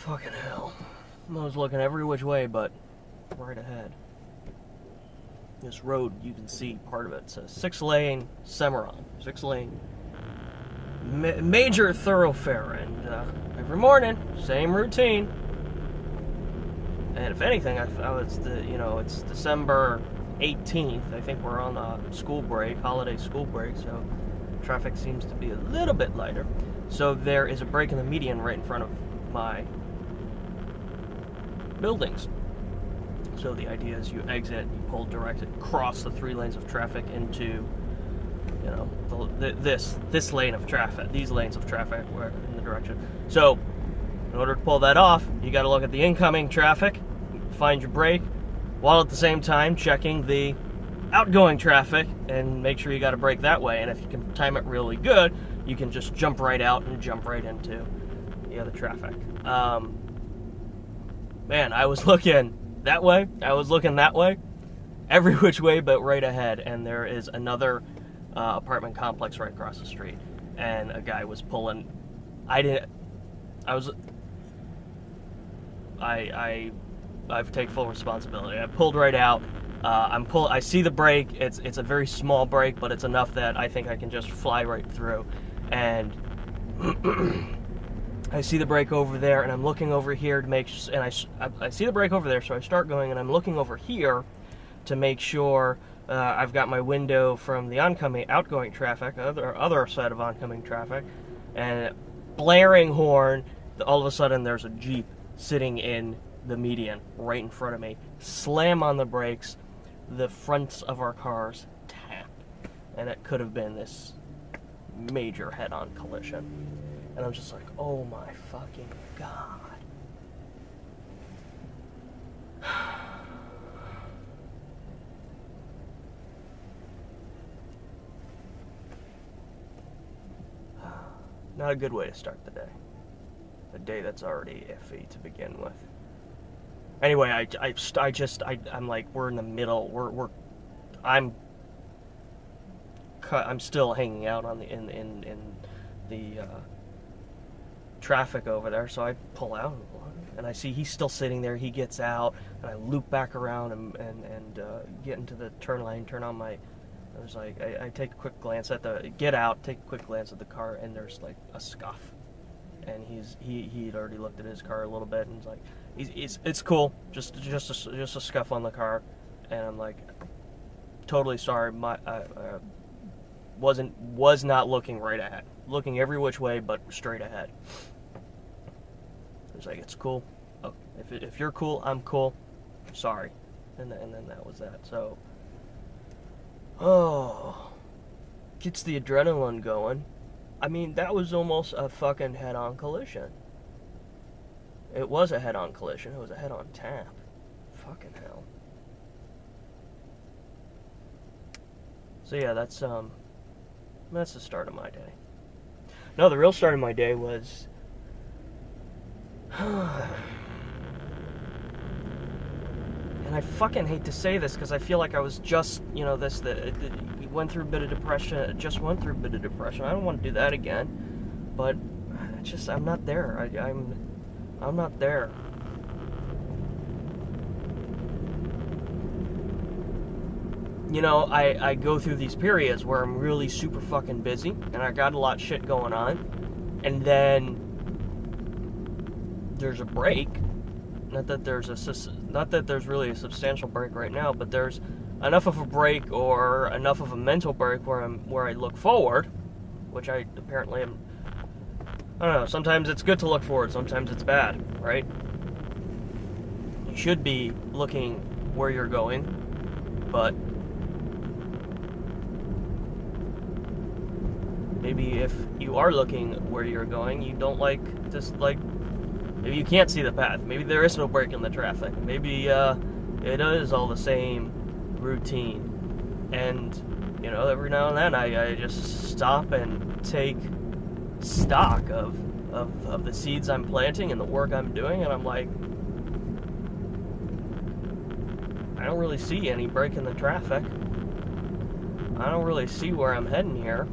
Fucking hell. I was looking every which way but right ahead. This road, you can see part of it. It's a 6-lane Cimarron. 6-lane major thoroughfare. And every morning, same routine. And if anything, it's December 18th. I think we're on a school break, holiday school break, so traffic seems to be a little bit lighter. So there is a break in the median right in front of my buildings. So the idea is you exit, you pull direct, cross the 3 lanes of traffic into, this lane of traffic, these lanes of traffic were in the direction. So in order to pull that off, you got to look at the incoming traffic, find your brake, while at the same time checking the outgoing traffic and make sure you got a brake that way. And if you can time it really good, you can just jump right out and jump right into the other traffic. Man, I was looking that way, I was looking that way, every which way but right ahead, and there is another apartment complex right across the street, and a guy was pulling. I take full responsibility. I pulled right out. I see the brake. It's a very small brake, but it's enough that I think I can just fly right through. And I see the brake over there, and I'm looking over here to make. And I see the brake over there, so I start going, and I'm looking over here to make sure I've got my window from the outgoing traffic, other side of oncoming traffic, and blaring horn. All of a sudden, there's a Jeep sitting in the median right in front of me. Slam on the brakes. The fronts of our cars tap, and it could have been this major head-on collision. And I'm just like, oh my fucking God. Not a good way to start the day. A day that's already iffy to begin with. Anyway, I'm like, we're in the middle. I'm still hanging out on the traffic over there, so I pull out, and I see he's still sitting there. He gets out, and I loop back around and get into the turn lane, turn on my. I was like, I take a quick glance at take a quick glance at the car, and there's like a scuff, and he'd already looked at his car a little bit, and he's like, it's cool, just a scuff on the car, and I'm like, totally sorry, was not looking right ahead, looking every which way but straight ahead. It's like, it's cool. Oh, if you're cool, I'm cool. Sorry, and then that was that. So, gets the adrenaline going. I mean, that was almost a fucking head-on collision. It was a head-on collision. It was a head-on tap. Fucking hell. So yeah, that's the start of my day. No, the real start of my day was and I fucking hate to say this because I feel like I was just, went through a bit of depression. I don't want to do that again, but I'm not there. I'm not there. I go through these periods where I'm really super fucking busy, and I got a lot of shit going on, and then there's a break. Not that there's really a substantial break right now, but there's enough of a break or enough of a mental break where I look forward, which I apparently am. I don't know. Sometimes it's good to look forward. Sometimes it's bad, right? You should be looking where you're going, but maybe if you are looking where you're going, you don't maybe you can't see the path. Maybe there is no break in the traffic. Maybe it is all the same routine. And, every now and then I just stop and take stock of the seeds I'm planting and the work I'm doing, and I'm like, I don't really see any break in the traffic. I don't really see where I'm heading here.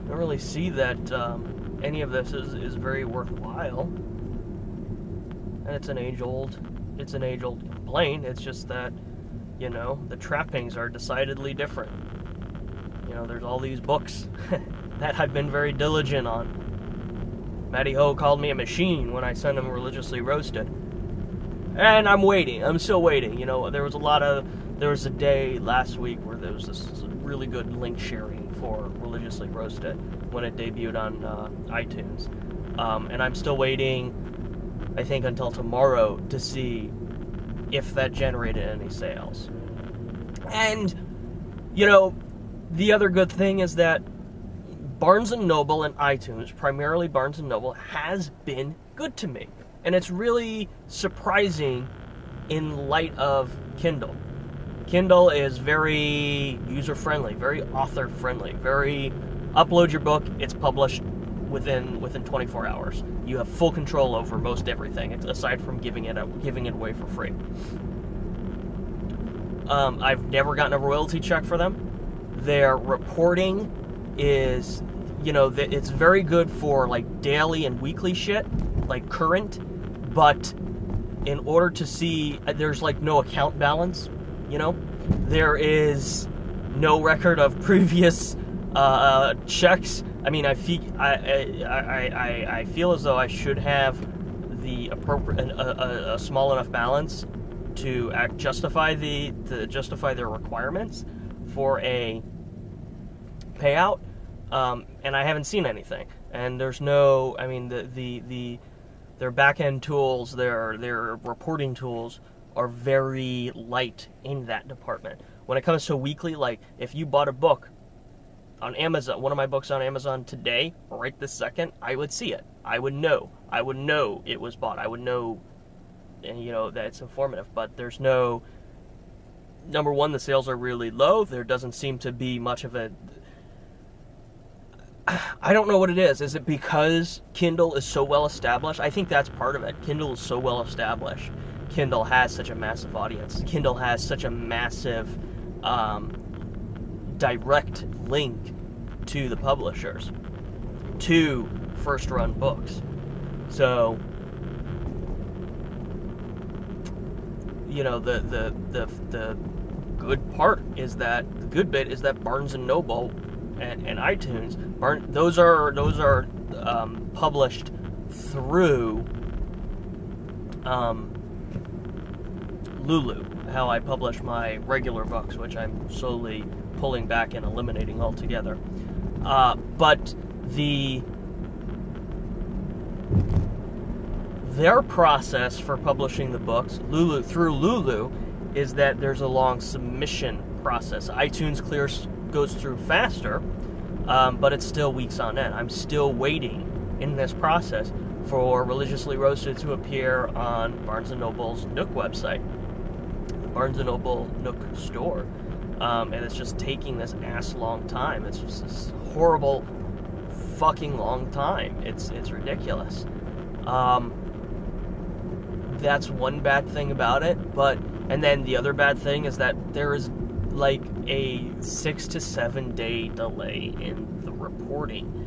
I don't really see that any of this is very worthwhile. And it's an age-old complaint. It's just that, you know, the trappings are decidedly different. You know, there's all these books that I've been very diligent on. Matty Ho called me a machine when I sent him Religiously Roasted. And I'm waiting. I'm still waiting. You know, there was a day last week where there was this really good link sharing for Religiously Roasted when it debuted on iTunes. And I'm still waiting, I think, until tomorrow to see if that generated any sales. And, you know, the other good thing is that Barnes & Noble and iTunes, primarily Barnes & Noble, has been good to me. And it's really surprising in light of Kindle. Kindle is very user-friendly, very author-friendly, very upload your book, it's published within 24 hours. You have full control over most everything, aside from giving it away for free. I've never gotten a royalty check for them. Their reporting is, you know, it's very good for like daily and weekly shit, like current, but in order to see, there's like no account balance, you know? There is no record of previous checks. I mean, I feel as though I should have the appropriate a small enough balance to justify their requirements for a payout, and I haven't seen anything. And there's no, I mean, their back-end tools, their reporting tools are very light in that department. When it comes to weekly, like if you bought a book on Amazon, one of my books on Amazon today, right this second, I would see it. I would know it was bought. I would know, and you know, that it's informative. But there's no, number one, the sales are really low. There doesn't seem to be much of a, I don't know what it is. Is it because Kindle is so well established? I think that's part of it. Kindle is so well established. Kindle has such a massive audience. Kindle has such a massive direct link to the publishers, to first-run books. So, you know, the good part is that, the good bit is that Barnes & Noble and iTunes, those are published through Lulu, how I publish my regular books, which I'm slowly pulling back and eliminating altogether. But their process for publishing the books, through Lulu, is that there's a long submission process. iTunes goes through faster, but it's still weeks on end. I'm still waiting in this process for Religiously Roasted to appear on Barnes & Noble's Nook website, the Barnes & Noble Nook store. And it's just taking this long time. It's just this horrible fucking long time. It's ridiculous. That's one bad thing about it, and then the other bad thing is that there is like a 6 to 7 day delay in the reporting.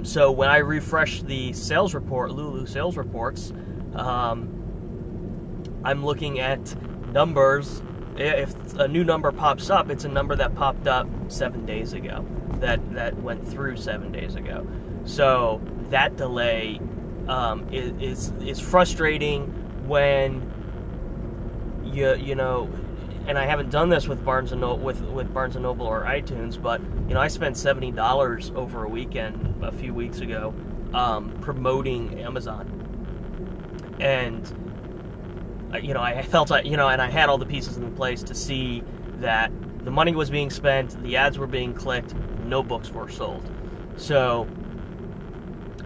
So when I refresh the sales report, Lulu sales reports, I'm looking at numbers. If a new number pops up, it's a number that popped up 7 days ago, that went through 7 days ago. So that delay is frustrating when you know. And I haven't done this with Barnes & Noble, with Barnes & Noble or iTunes, but you know, I spent $70 over a weekend a few weeks ago promoting Amazon, and you know, I felt, you know, and I had all the pieces in place to see that the money was being spent, the ads were being clicked, no books were sold. So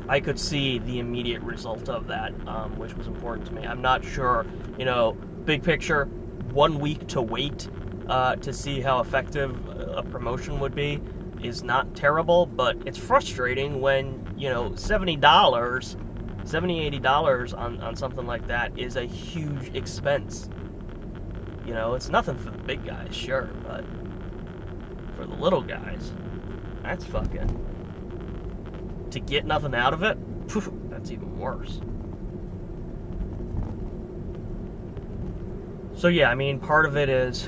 I could see the immediate result of that, which was important to me. I'm not sure, you know, big picture, 1 week to wait to see how effective a promotion would be is not terrible, but it's frustrating when, you know, $70, $80 on something like that is a huge expense. You know, it's nothing for the big guys, sure, but for the little guys, that's fucking to get nothing out of it, that's even worse. So yeah, I mean, part of it is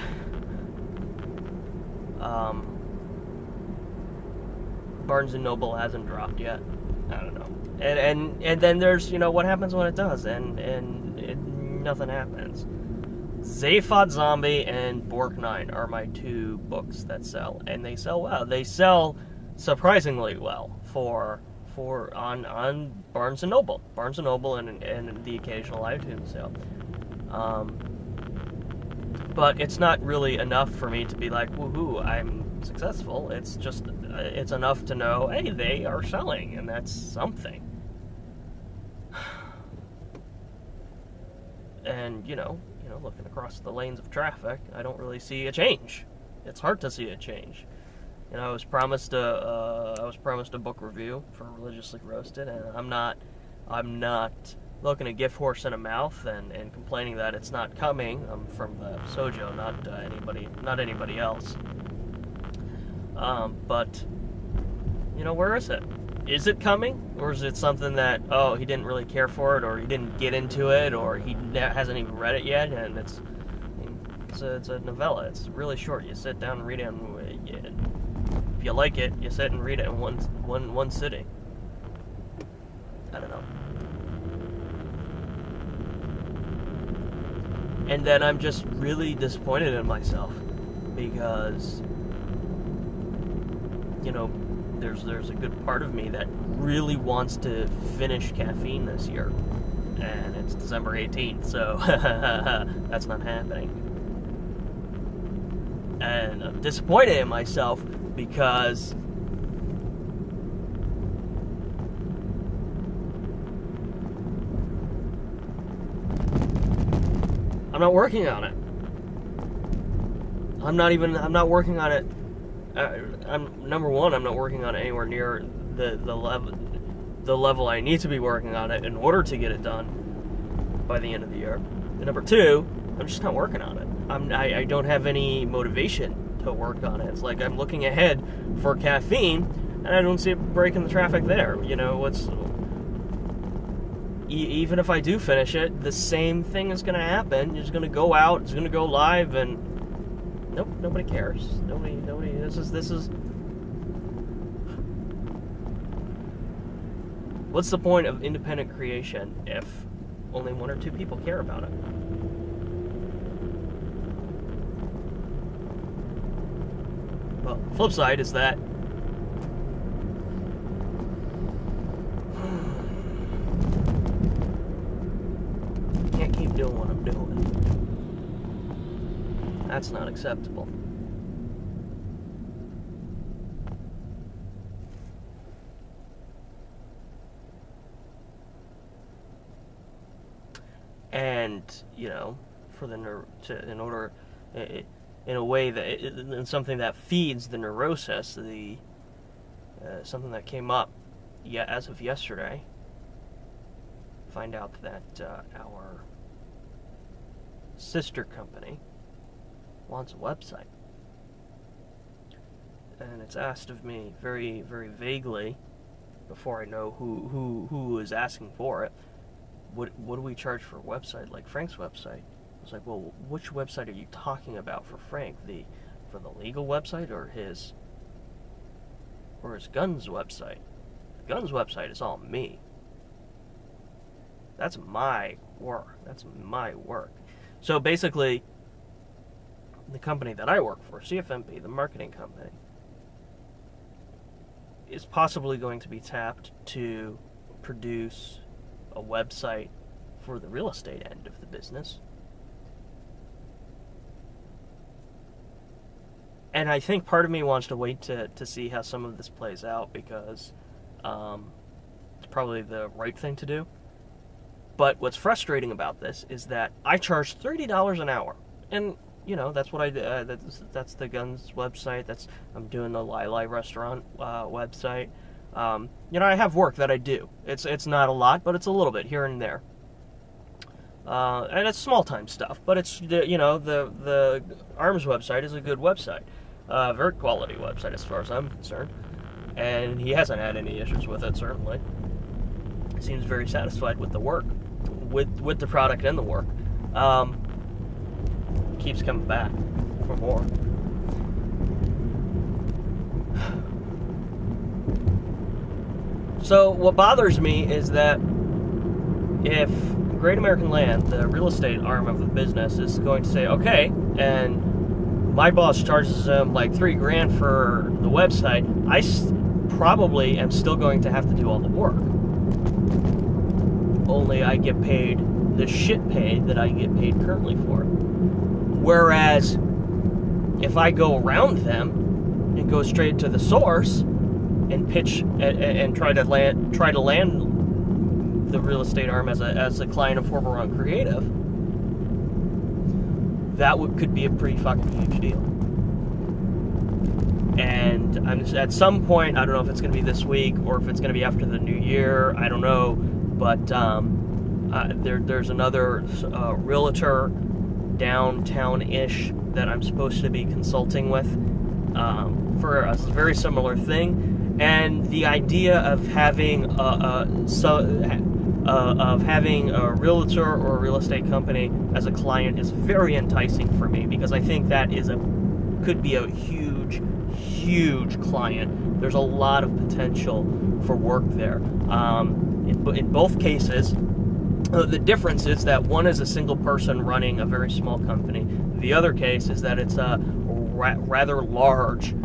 Barnes & Noble hasn't dropped yet. I don't know. And then there's, what happens when it does, and nothing happens. Zaphod Zombie and Bork9 are my two books that sell, and they sell well. They sell surprisingly well on Barnes & Noble. Barnes & Noble and the occasional iTunes sale. But it's not really enough for me to be like, woohoo, I'm successful. It's just, it's enough to know, hey, they are selling, and that's something. And, looking across the lanes of traffic, I don't really see a change. It's hard to see a change. I was promised a book review for Religiously Roasted, and I'm not looking a gift horse in a mouth and complaining that it's not coming. I'm from the Sojo, not anybody else. But where is it? Is it coming, or is it something that he didn't really care for it, or he didn't get into it, or he hasn't even read it yet? And it's a novella. It's really short. You sit down and read it, and if you like it, you sit and read it in one sitting. I don't know. And then I'm just really disappointed in myself because, there's a good part of me that really wants to finish Caffeine this year. And it's December 18th, so that's not happening. And I'm disappointed in myself because I'm not working on it. I'm not working on it. Number one, I'm not working on it anywhere near the level I need to be working on it in order to get it done by the end of the year. And number two, I'm just not working on it. I don't have any motivation to work on it. It's like I'm looking ahead for Caffeine, and I don't see it breaking the traffic there. Even if I do finish it, the same thing is going to happen. It's going to go out, it's going to go live, and nope, nobody cares. Nobody. This is. What's the point of independent creation if only one or two people care about it? Well, flip side is that I can't keep doing what I'm doing. That's not acceptable. And in a way that in something that feeds the neurosis, something that came up as of yesterday. Find out that our sister company wants a website, and it's asked of me very, very vaguely before I know who is asking for it. What do we charge for a website like Frank's website? I was like, well, which website are you talking about for Frank? For the legal website or his Guns website? The Guns website is all me. That's my work. So basically, the company that I work for, CFMP, the marketing company, is possibly going to be tapped to produce a website for the real estate end of the business. And I think part of me wants to wait to see how some of this plays out because it's probably the right thing to do. But what's frustrating about this is that I charge $30 an hour. And, that's what I do. That's the Guns website. I'm doing the Lai restaurant website. I have work that I do. It's not a lot, but it's a little bit here and there. And it's small time stuff, but it's the Arms website is a good website, very quality website as far as I'm concerned. and he hasn't had any issues with it, certainly. He seems very satisfied with the work, with the product and the work. Keeps coming back for more. So what bothers me is that if Great American Land, the real estate arm of the business, is going to say, okay, and my boss charges him like $3,000 for the website, I probably am still going to have to do all the work. Only I get paid the shit pay that I get paid currently for. Whereas if I go around them and go straight to the source and pitch and try to land the real estate arm as a client of Horrible Run Creative, that could be a pretty fucking huge deal. And at some point, I don't know if it's going to be this week or if it's going to be after the new year, I don't know, but there's another realtor downtown-ish that I'm supposed to be consulting with for a very similar thing. And the idea of having a realtor or a real estate company as a client is very enticing for me, because I think that could be a huge client. There's a lot of potential for work there. In both cases, the difference is that one is a single person running a very small company. The other case is that it's a rather large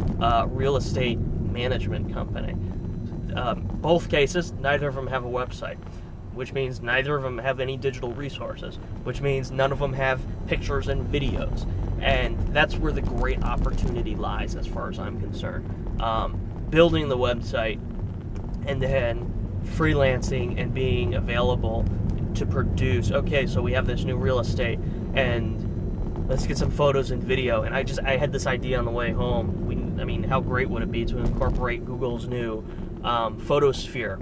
real estate management company. Both cases, neither of them have a website, which means neither of them have any digital resources, which means none of them have pictures and videos. And that's where the great opportunity lies, as far as I'm concerned. Building the website and then freelancing and being available to produce. Okay, so we have this new real estate, and let's get some photos and video. And I had this idea on the way home. How great would it be to incorporate Google's new photosphere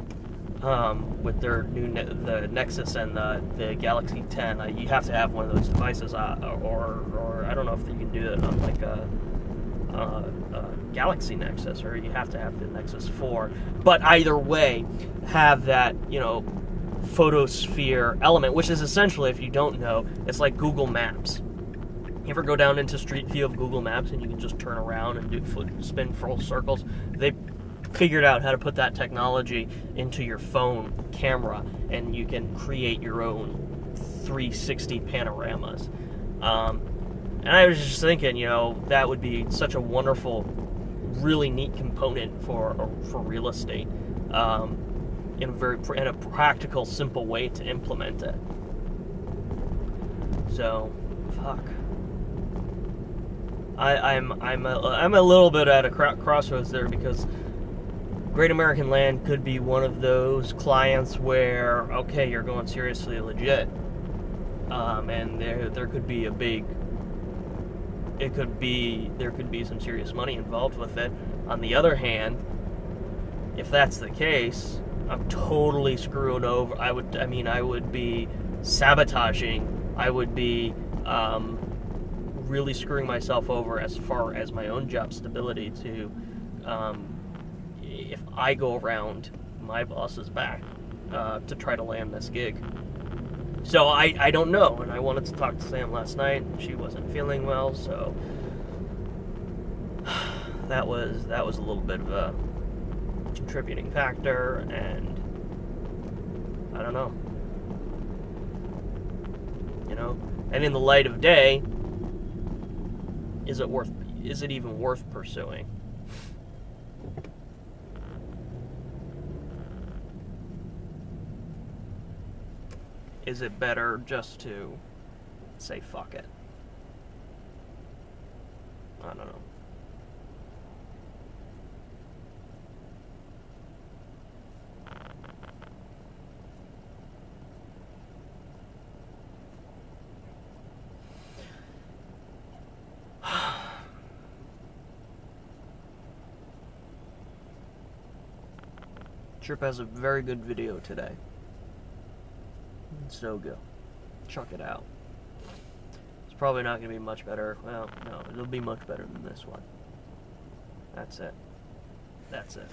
with their the Nexus and the Galaxy 10. You have to have one of those devices, or I don't know if you can do it on like a Galaxy Nexus, or you have to have the Nexus 4. But either way, have that, photosphere element, which is essentially, if you don't know, it's like Google Maps. You ever go down into Street View of Google Maps and you can just turn around and spin full circles? They figured out how to put that technology into your phone camera, and you can create your own 360 panoramas. And I was just thinking, that would be such a wonderful, really neat component for real estate, in a practical, simple way to implement it. So, fuck. I'm a little bit at a crossroads there, because Great American Land could be one of those clients where, okay, you're going seriously legit, and there could be there could be some serious money involved with it. On the other hand, if that's the case, I'm totally screwed over. I would be sabotaging. I would be really screwing myself over as far as my own job stability to, if I go around my boss's back to try to land this gig. So I don't know, and I wanted to talk to Sam last night. She wasn't feeling well, so that was a little bit of a contributing factor, and I don't know. And in the light of day, is it even worth pursuing? Is it better just to say fuck it? I don't know. Trip has a very good video today. So go. Check it out. It's probably not going to be much better. Well, no, it'll be much better than this one. That's it. That's it.